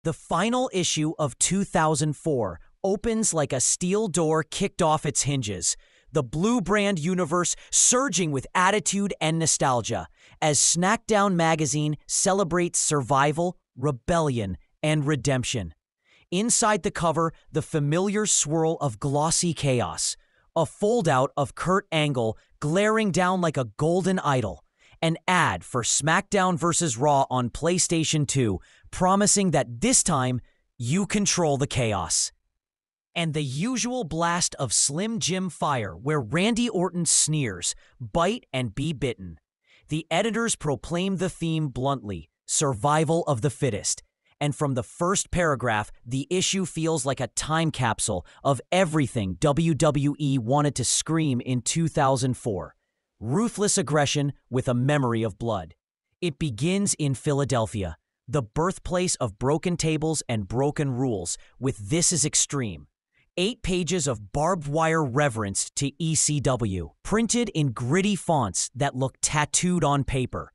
The final issue of 2004 opens like a steel door kicked off its hinges, the Blue Brand universe surging with attitude and nostalgia as SmackDown Magazine celebrates survival, rebellion, and redemption. Inside the cover, the familiar swirl of glossy chaos, a foldout of Kurt Angle glaring down like a golden idol, an ad for SmackDown vs. Raw on PlayStation 2 promising that this time you control the chaos. And the usual blast of Slim Jim fire where Randy Orton sneers, bite and be bitten. The editors proclaim the theme bluntly, survival of the fittest. And from the first paragraph, the issue feels like a time capsule of everything WWE wanted to scream in 2004. Ruthless aggression with a memory of blood. It begins in Philadelphia, the birthplace of broken tables and broken rules, with This Is Extreme. 8 pages of barbed wire reverence to ECW, printed in gritty fonts that look tattooed on paper.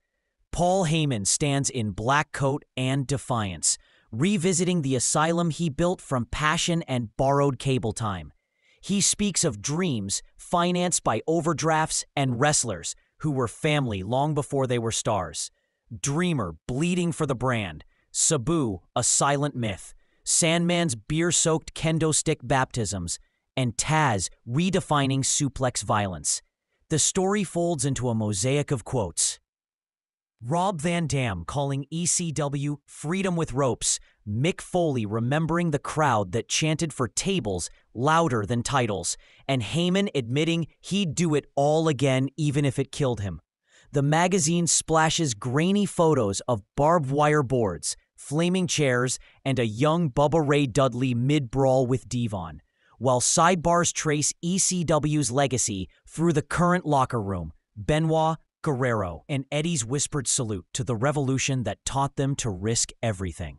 Paul Heyman stands in black coat and defiance, revisiting the asylum he built from passion and borrowed cable time. He speaks of dreams financed by overdrafts and wrestlers who were family long before they were stars. Dreamer bleeding for the brand, Sabu a silent myth, Sandman's beer-soaked kendo stick baptisms, and Taz redefining suplex violence. The story folds into a mosaic of quotes. Rob Van Dam calling ECW freedom with ropes, Mick Foley remembering the crowd that chanted for tables louder than titles, and Heyman admitting he'd do it all again even if it killed him. The magazine splashes grainy photos of barbed wire boards, flaming chairs, and a young Bubba Ray Dudley mid-brawl with Devon, while sidebars trace ECW's legacy through the current locker room, Benoit, Guerrero, and Eddie's whispered salute to the revolution that taught them to risk everything.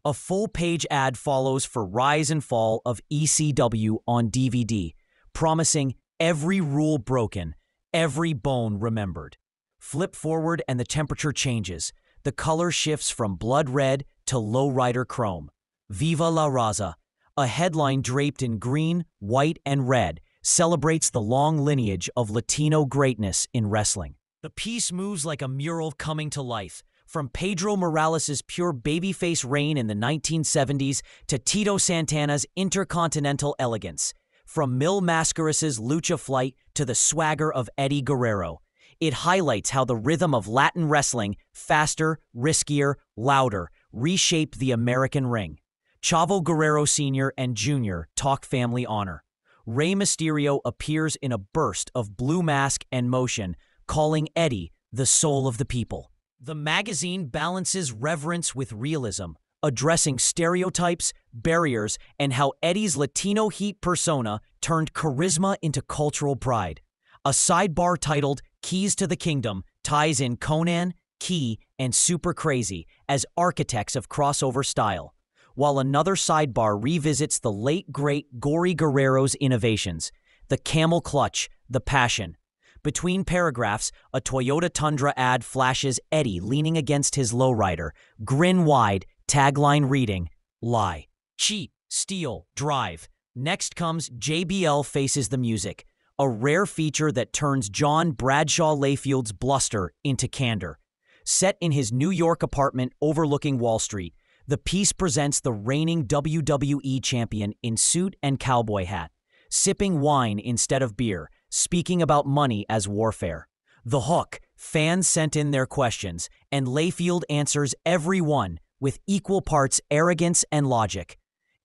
A full-page ad follows for Rise and Fall of ECW on DVD, promising every rule broken, every bone remembered. Flip forward and the temperature changes. The color shifts from blood red to lowrider chrome. Viva la Raza, a headline draped in green, white, and red, celebrates the long lineage of Latino greatness in wrestling. The piece moves like a mural coming to life, from Pedro Morales' pure babyface reign in the 1970s to Tito Santana's intercontinental elegance, from Mil Mascaras' lucha flight to the swagger of Eddie Guerrero. It highlights how the rhythm of Latin wrestling, faster, riskier, louder, reshaped the American ring. Chavo Guerrero Sr. and Jr. talk family honor. Rey Mysterio appears in a burst of blue mask and motion, calling Eddie the soul of the people. The magazine balances reverence with realism, addressing stereotypes, barriers, and how Eddie's Latino heat persona turned charisma into cultural pride. A sidebar titled Keys to the Kingdom ties in Conan, Key, and Super Crazy as architects of crossover style, while another sidebar revisits the late great Gory Guerrero's innovations, the camel clutch, the passion. Between paragraphs, a Toyota Tundra ad flashes Eddie leaning against his lowrider, grin wide, tagline reading, lie, cheat, steal, drive. Next comes JBL Faces the Music, a rare feature that turns John Bradshaw Layfield's bluster into candor. Set in his New York apartment overlooking Wall Street, the piece presents the reigning WWE champion in suit and cowboy hat, sipping wine instead of beer, speaking about money as warfare. The hook, fans sent in their questions, and Layfield answers every one with equal parts arrogance and logic.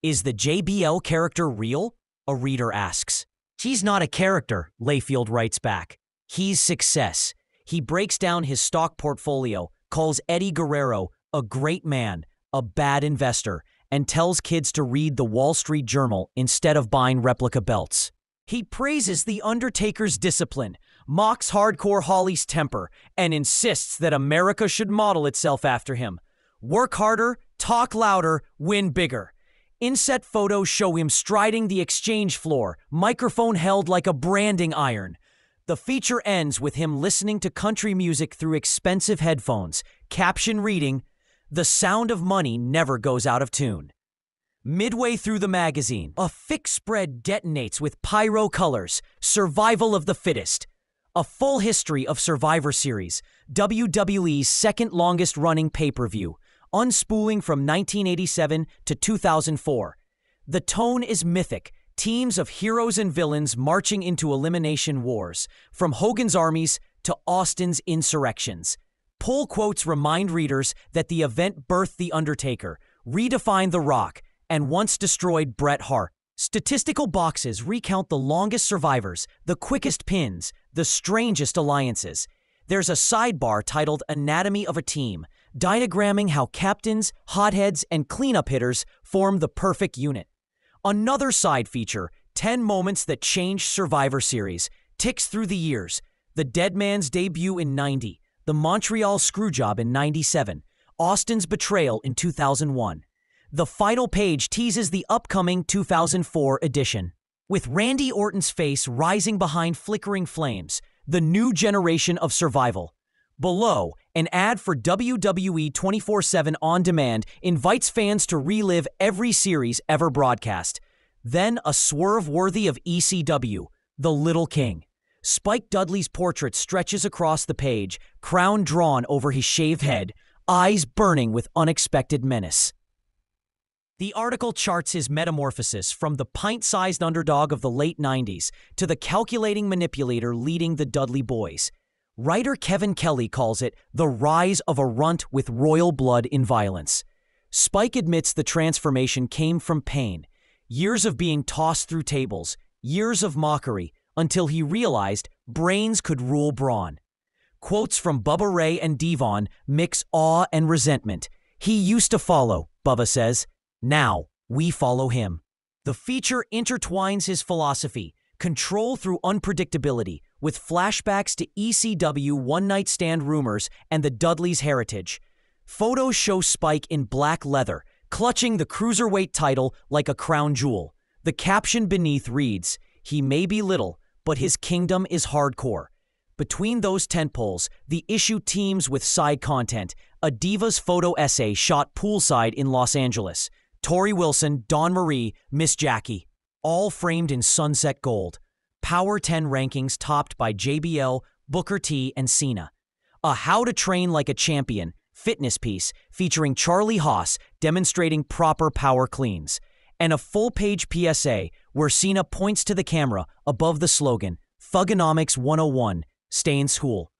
Is the JBL character real? A reader asks. He's not a character, Layfield writes back. He's success. He breaks down his stock portfolio, calls Eddie Guerrero a great man, a bad investor, and tells kids to read the Wall Street Journal instead of buying replica belts. He praises The Undertaker's discipline, mocks Hardcore Holly's temper, and insists that America should model itself after him. Work harder, talk louder, win bigger. Inset photos show him striding the exchange floor, microphone held like a branding iron. The feature ends with him listening to country music through expensive headphones, caption reading, The sound of money never goes out of tune. Midway through the magazine, a thick spread detonates with pyro colors, survival of the fittest. A full history of Survivor Series, WWE's second longest running pay-per-view, unspooling from 1987 to 2004. The tone is mythic, teams of heroes and villains marching into elimination wars, from Hogan's armies to Austin's insurrections. Pull quotes remind readers that the event birthed The Undertaker, redefined The Rock, and once destroyed Bret Hart. Statistical boxes recount the longest survivors, the quickest pins, the strangest alliances. There's a sidebar titled Anatomy of a Team, diagramming how captains, hotheads, and cleanup hitters form the perfect unit. Another side feature, 10 moments that changed Survivor Series, ticks through the years. The Dead Man's debut in 90, the Montreal Screwjob in 97, Austin's betrayal in 2001. The final page teases the upcoming 2004 edition. With Randy Orton's face rising behind flickering flames, the new generation of survival. Below, an ad for WWE 24/7 On Demand invites fans to relive every series ever broadcast. Then a swerve worthy of ECW, The Little King. Spike Dudley's portrait stretches across the page, crown drawn over his shaved head, eyes burning with unexpected menace. The article charts his metamorphosis from the pint-sized underdog of the late 90s to the calculating manipulator leading the Dudley Boys. Writer Kevin Kelly calls it the rise of a runt with royal blood in violence. Spike admits the transformation came from pain, years of being tossed through tables, years of mockery, until he realized brains could rule brawn. Quotes from Bubba Ray and Devon mix awe and resentment. He used to follow, Bubba says. Now, we follow him. The feature intertwines his philosophy, control through unpredictability, with flashbacks to ECW one-night stand rumors and the Dudleys' heritage. Photos show Spike in black leather, clutching the cruiserweight title like a crown jewel. The caption beneath reads, "He may be little, but his kingdom is hardcore." Between those tentpoles, the issue teams with side content, a Divas photo essay shot poolside in Los Angeles, Tori Wilson, Dawn Marie, Miss Jackie, all framed in sunset gold. Power 10 rankings topped by JBL, Booker T, and Cena. A How to Train Like a Champion fitness piece featuring Charlie Haas demonstrating proper power cleans. And a full-page PSA where Cena points to the camera above the slogan, Thugonomics 101, stay in school.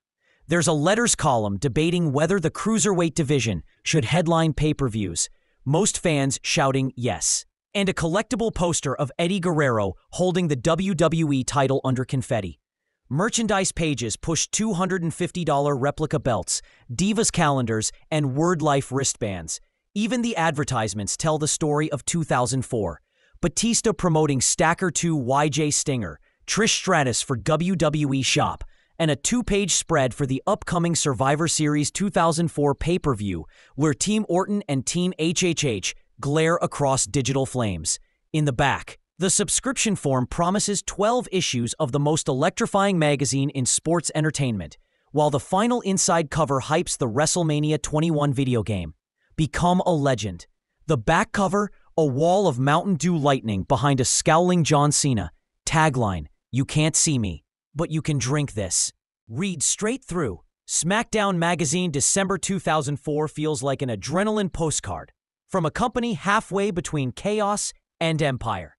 There's a letters column debating whether the cruiserweight division should headline pay-per-views, most fans shouting yes, and a collectible poster of Eddie Guerrero holding the WWE title under confetti. Merchandise pages push $250 replica belts, Divas calendars, and Word Life wristbands. Even the advertisements tell the story of 2004. Batista promoting Stacker 2 YJ Stinger, Trish Stratus for WWE Shop, and a 2-page spread for the upcoming Survivor Series 2004 pay-per-view, where Team Orton and Team HHH glare across digital flames. In the back, the subscription form promises 12 issues of the most electrifying magazine in sports entertainment, while the final inside cover hypes the WrestleMania 21 video game. Become a legend. The back cover, a wall of Mountain Dew lightning behind a scowling John Cena. Tagline, "You can't see me, but you can drink this." Read straight through. SmackDown Magazine December 2004 feels like an adrenaline postcard from a company halfway between chaos and empire.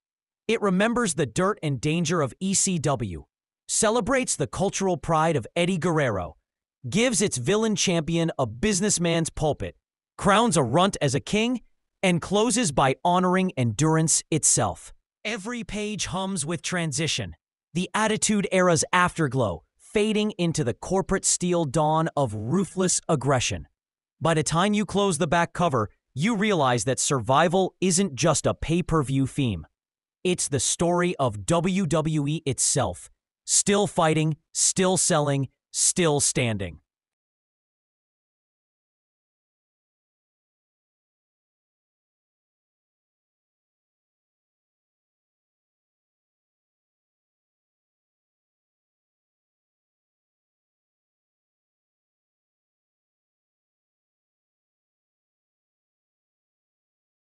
It remembers the dirt and danger of ECW, celebrates the cultural pride of Eddie Guerrero, gives its villain champion a businessman's pulpit, crowns a runt as a king, and closes by honoring endurance itself. Every page hums with transition, the Attitude Era's afterglow fading into the corporate steel dawn of ruthless aggression. By the time you close the back cover, you realize that survival isn't just a pay-per-view theme. It's the story of WWE itself, still fighting, still selling, still standing.